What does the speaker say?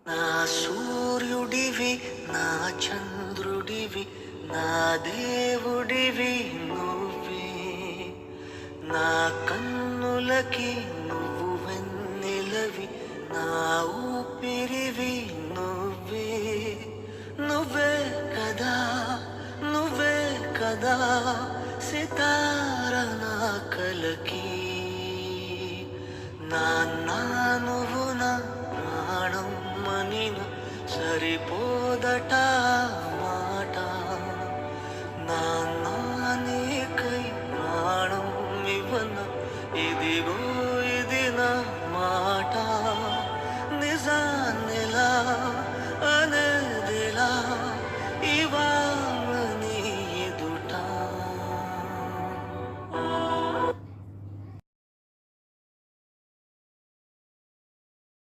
నా సూర్యుడివి, నా చంద్రుడివి, నా దేవుడివి నువ్వే. నా కన్నులకి నువ్వు వెన్నెలవి, నా ఊపిరివి నువ్వే. నువ్వే కదా, నువ్వే కదా సితార నా కలకి. నాన్న నువ్వు